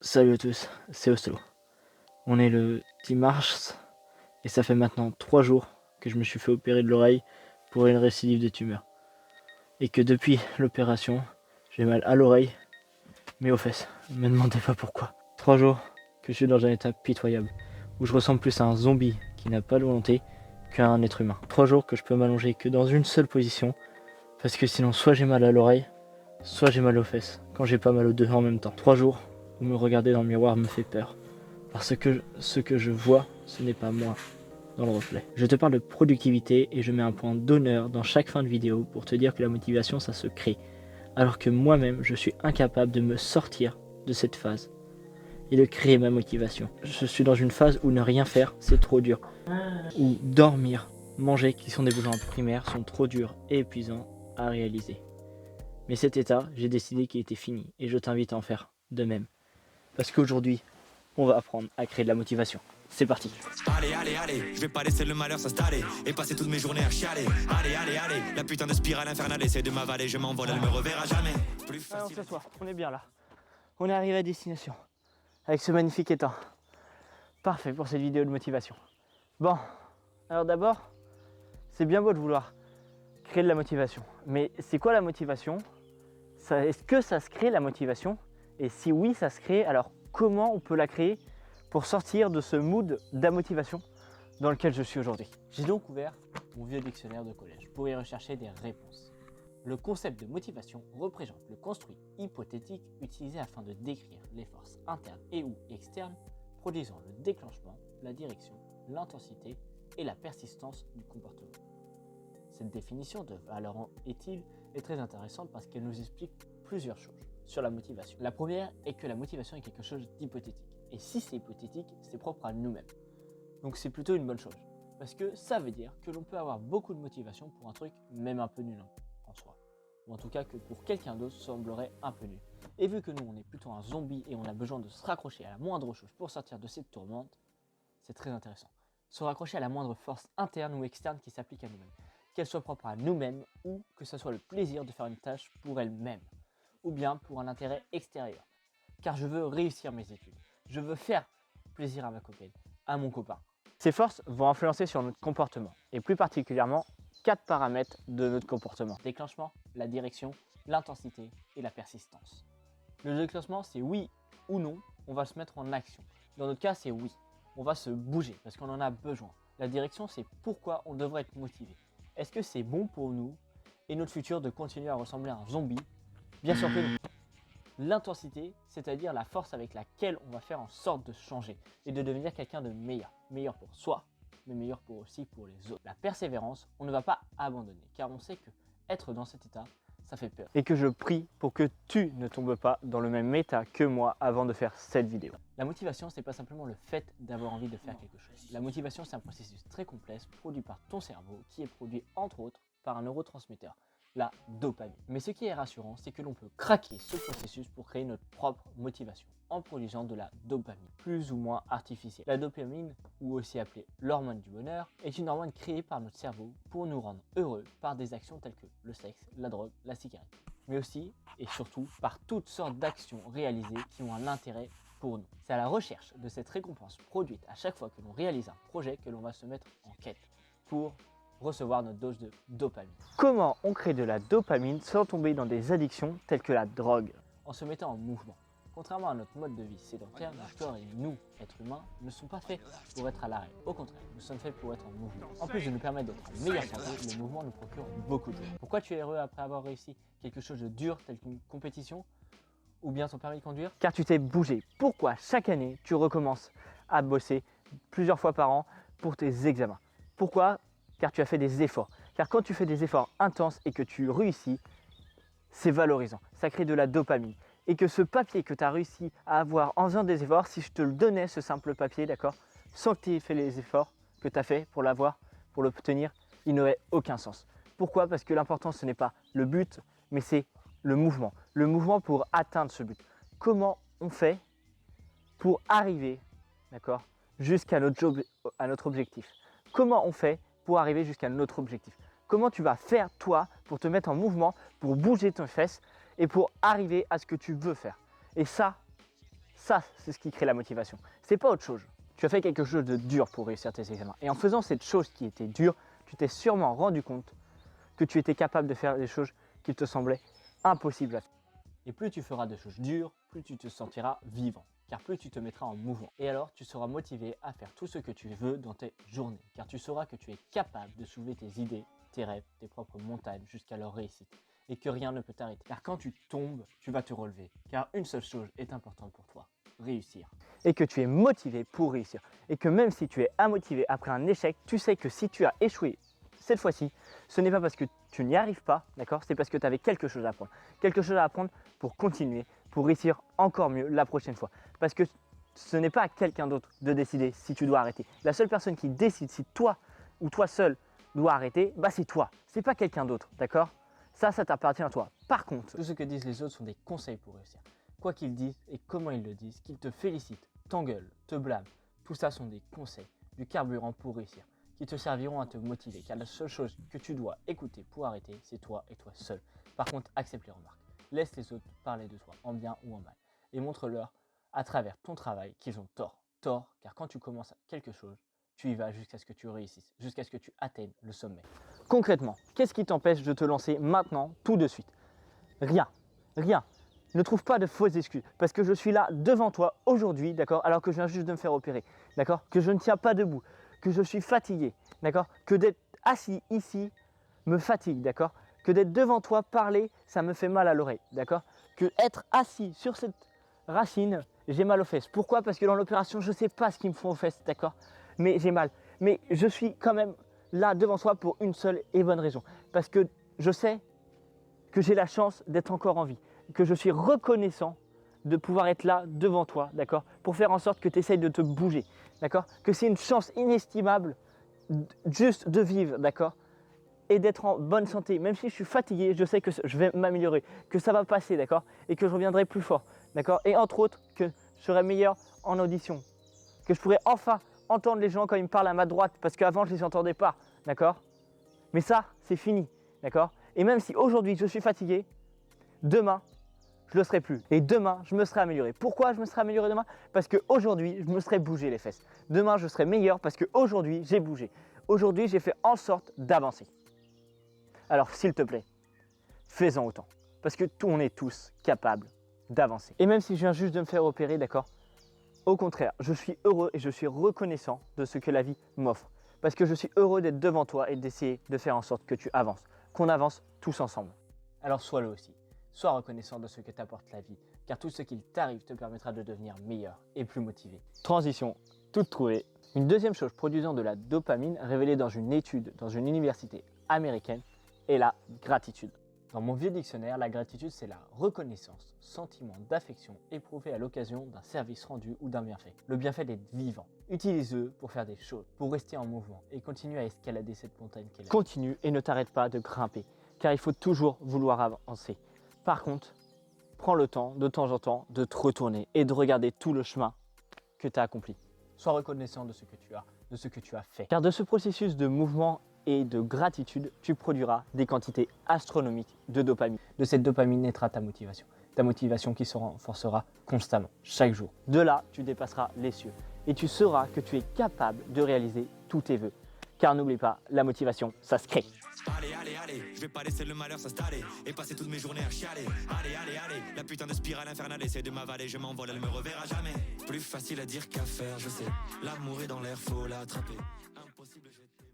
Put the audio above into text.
Salut à tous, c'est Oslo. On est le 10 mars et ça fait maintenant 3 jours que je me suis fait opérer de l'oreille pour une récidive de tumeur. Et que depuis l'opération, j'ai mal à l'oreille, mais aux fesses. Ne me demandez pas pourquoi. 3 jours que je suis dans un état pitoyable, où je ressemble plus à un zombie qui n'a pas de volonté qu'à un être humain. 3 jours que je peux m'allonger que dans une seule position, parce que sinon soit j'ai mal à l'oreille, soit j'ai mal aux fesses, quand j'ai pas mal aux deux en même temps. 3 jours où me regarder dans le miroir me fait peur. Parce que ce que je vois, ce n'est pas moi dans le reflet. Je te parle de productivité et je mets un point d'honneur dans chaque fin de vidéo pour te dire que la motivation, ça se crée. Alors que moi-même, je suis incapable de me sortir de cette phase et de créer ma motivation. Je suis dans une phase où ne rien faire, c'est trop dur. Où dormir, manger, qui sont des besoins primaires, sont trop durs et épuisants à réaliser. Mais cet état, j'ai décidé qu'il était fini et je t'invite à en faire de même. Parce qu'aujourd'hui, on va apprendre à créer de la motivation. C'est parti. Allez, allez, allez, je vais pas laisser le malheur s'installer et passer toutes mes journées à chialer. Allez, allez, allez, la putain de spirale infernale essaie de m'avaler, je m'envole, elle me reverra jamais. Plus Allez, on facile. s'assoit, on est bien là. On est arrivé à destination avec ce magnifique étang. Parfait pour cette vidéo de motivation. Bon, alors d'abord, c'est bien beau de vouloir créer de la motivation. Mais c'est quoi la motivation? Est-ce que ça se crée la motivation? Et si oui, ça se crée, alors comment on peut la créer pour sortir de ce mood d'amotivation dans lequel je suis aujourd'hui? J'ai donc ouvert mon vieux dictionnaire de collège pour y rechercher des réponses. Le concept de motivation représente le construit hypothétique utilisé afin de décrire les forces internes et ou externes produisant le déclenchement, la direction, l'intensité et la persistance du comportement. Cette définition de valeur utile est très intéressante parce qu'elle nous explique plusieurs choses sur la motivation. La première est que la motivation est quelque chose d'hypothétique. Et si c'est hypothétique, c'est propre à nous-mêmes. Donc c'est plutôt une bonne chose. Parce que ça veut dire que l'on peut avoir beaucoup de motivation pour un truc même un peu nul en soi. Ou en tout cas que pour quelqu'un d'autre semblerait un peu nul. Et vu que nous on est plutôt un zombie et on a besoin de se raccrocher à la moindre chose pour sortir de cette tourmente, c'est très intéressant. Se raccrocher à la moindre force interne ou externe qui s'applique à nous-mêmes. Qu'elle soit propre à nous-mêmes ou que ce soit le plaisir de faire une tâche pour elle-même. Ou bien pour un intérêt extérieur. Car je veux réussir mes études. Je veux faire plaisir à ma copine, à mon copain. Ces forces vont influencer sur notre comportement, et plus particulièrement 4 paramètres de notre comportement. Déclenchement, la direction, l'intensité et la persistance. Le déclenchement, c'est oui ou non, on va se mettre en action. Dans notre cas, c'est oui. On va se bouger parce qu'on en a besoin. La direction, c'est pourquoi on devrait être motivé. Est-ce que c'est bon pour nous et notre futur de continuer à ressembler à un zombie? Bien sûr que non. L'intensité, c'est-à-dire la force avec laquelle on va faire en sorte de changer et de devenir quelqu'un de meilleur. Meilleur pour soi, mais meilleur aussi pour les autres. La persévérance, on ne va pas abandonner, car on sait que être dans cet état, ça fait peur. Et que je prie pour que tu ne tombes pas dans le même état que moi avant de faire cette vidéo. La motivation, c'est pas simplement le fait d'avoir envie de faire quelque chose. La motivation, c'est un processus très complexe produit par ton cerveau qui est produit entre autres par un neurotransmetteur, la dopamine. Mais ce qui est rassurant, c'est que l'on peut craquer ce processus pour créer notre propre motivation en produisant de la dopamine, plus ou moins artificielle. La dopamine, ou aussi appelée l'hormone du bonheur, est une hormone créée par notre cerveau pour nous rendre heureux par des actions telles que le sexe, la drogue, la cigarette, mais aussi et surtout par toutes sortes d'actions réalisées qui ont un intérêt pour nous. C'est à la recherche de cette récompense produite à chaque fois que l'on réalise un projet que l'on va se mettre en quête pour recevoir notre dose de dopamine. Comment on crée de la dopamine sans tomber dans des addictions telles que la drogue? En se mettant en mouvement. Contrairement à notre mode de vie sédentaire, notre corps et nous, êtres humains, ne sont pas faits pour être à l'arrêt. Au contraire, nous sommes faits pour être en mouvement. En plus de nous permettre d'être en meilleure santé, le mouvement nous procure beaucoup de joie. Pourquoi tu es heureux après avoir réussi quelque chose de dur tel qu'une compétition ou bien ton permis de conduire? Car tu t'es bougé. Pourquoi chaque année tu recommences à bosser plusieurs fois par an pour tes examens? Pourquoi? Car tu as fait des efforts. Car quand tu fais des efforts intenses et que tu réussis, c'est valorisant. Ça crée de la dopamine. Et que ce papier que tu as réussi à avoir en faisant des efforts, si je te le donnais, ce simple papier, d'accord, sans que tu aies fait les efforts que tu as fait pour l'avoir, pour l'obtenir, il n'aurait aucun sens. Pourquoi? Parce que l'important, ce n'est pas le but, mais c'est le mouvement. Le mouvement pour atteindre ce but. Comment on fait pour arriver, d'accord, jusqu'à notre objectif? Comment on fait pour arriver jusqu'à notre objectif? Comment tu vas faire, toi, pour te mettre en mouvement, pour bouger tes fesses et pour arriver à ce que tu veux faire? Et ça, Ça, c'est ce qui crée la motivation. C'est pas autre chose. Tu as fait quelque chose de dur pour réussir tes examens. Et en faisant cette chose qui était dure, tu t'es sûrement rendu compte que tu étais capable de faire des choses qui te semblaient impossibles à faire. Et plus tu feras de choses dures, plus tu te sentiras vivant, car plus tu te mettras en mouvement. Et alors, tu seras motivé à faire tout ce que tu veux dans tes journées, car tu sauras que tu es capable de soulever tes idées, tes rêves, tes propres montagnes jusqu'à leur réussite, et que rien ne peut t'arrêter. Car quand tu tombes, tu vas te relever, car une seule chose est importante pour toi, réussir. Et que tu es motivé pour réussir, et que même si tu es immotivé après un échec, tu sais que si tu as échoué cette fois-ci, ce n'est pas parce que tu n'y arrives pas, d'accord? C'est parce que tu avais quelque chose à apprendre. Quelque chose à apprendre pour continuer, pour réussir encore mieux la prochaine fois. Parce que ce n'est pas à quelqu'un d'autre de décider si tu dois arrêter. La seule personne qui décide si toi ou toi seul dois arrêter, bah c'est toi. C'est pas quelqu'un d'autre, d'accord? Ça t'appartient à toi. Par contre, tout ce que disent les autres sont des conseils pour réussir. Quoi qu'ils disent et comment ils le disent, qu'ils te félicitent, t'engueulent, te blâment, tout ça sont des conseils, du carburant pour réussir, qui te serviront à te motiver, car la seule chose que tu dois écouter pour arrêter, c'est toi et toi seul. Par contre, accepte les remarques. Laisse les autres parler de toi, en bien ou en mal, et montre-leur à travers ton travail qu'ils ont tort. Tort, car quand tu commences quelque chose, tu y vas jusqu'à ce que tu réussisses, jusqu'à ce que tu atteignes le sommet. Concrètement, qu'est-ce qui t'empêche de te lancer maintenant, tout de suite? Rien, rien. Ne trouve pas de fausses excuses, parce que je suis là devant toi aujourd'hui, d'accord, alors que je viens juste de me faire opérer, d'accord, que je ne tiens pas debout, que je suis fatigué, d'accord, que d'être assis ici me fatigue, d'accord, que d'être devant toi parler, ça me fait mal à l'oreille, d'accord, que être assis sur cette racine, j'ai mal aux fesses. Pourquoi? Parce que dans l'opération, je ne sais pas ce qu'ils me font aux fesses, d'accord, mais j'ai mal. Mais je suis quand même là devant toi pour une seule et bonne raison, parce que je sais que j'ai la chance d'être encore en vie, que je suis reconnaissant de pouvoir être là devant toi, d'accord, pour faire en sorte que tu essayes de te bouger, d'accord, que c'est une chance inestimable juste de vivre, d'accord, et d'être en bonne santé. Même si je suis fatigué, je sais que je vais m'améliorer, que ça va passer, d'accord, et que je reviendrai plus fort, d'accord, et entre autres, que je serai meilleur en audition, que je pourrai enfin entendre les gens quand ils me parlent à ma droite, parce qu'avant je ne les entendais pas, d'accord, mais ça, c'est fini, d'accord, et même si aujourd'hui je suis fatigué, demain, je ne le serai plus. Et demain, je me serai amélioré. Pourquoi je me serai amélioré demain? Parce qu'aujourd'hui, je me serai bougé les fesses. Demain, je serai meilleur parce qu'aujourd'hui, j'ai bougé. Aujourd'hui, j'ai fait en sorte d'avancer. Alors, s'il te plaît, fais-en autant. Parce que on est tous capables d'avancer. Et même si je viens juste de me faire opérer, d'accord, au contraire, je suis heureux et je suis reconnaissant de ce que la vie m'offre. Parce que je suis heureux d'être devant toi et d'essayer de faire en sorte que tu avances. Qu'on avance tous ensemble. Alors, sois-le aussi. Sois reconnaissant de ce que t'apporte la vie, car tout ce qu'il t'arrive te permettra de devenir meilleur et plus motivé. Transition toute trouvée. Une deuxième chose produisant de la dopamine révélée dans une étude dans une université américaine est la gratitude. Dans mon vieux dictionnaire, la gratitude c'est la reconnaissance, sentiment d'affection éprouvé à l'occasion d'un service rendu ou d'un bienfait. Le bienfait d'être vivant. Utilise-le pour faire des choses, pour rester en mouvement et continue à escalader cette montagne qu'elle est. Continue et ne t'arrête pas de grimper, car il faut toujours vouloir avancer. Par contre, prends le temps, de temps en temps, de te retourner et de regarder tout le chemin que tu as accompli. Sois reconnaissant de ce que tu as, de ce que tu as fait. Car de ce processus de mouvement et de gratitude, tu produiras des quantités astronomiques de dopamine. De cette dopamine naîtra ta motivation qui se renforcera constamment, chaque jour. De là, tu dépasseras les cieux et tu sauras que tu es capable de réaliser tous tes vœux. Car n'oublie pas, la motivation, ça se crée. Allez, allez, allez, je vais pas laisser le malheur s'installer et passer toutes mes journées à chialer. Allez, allez, allez, la putain de spirale infernale essaie de m'avaler, je m'envole, elle me reverra jamais. Plus facile à dire qu'à faire, je sais. L'amour est dans l'air, faut l'attraper. Impossible, j'étais.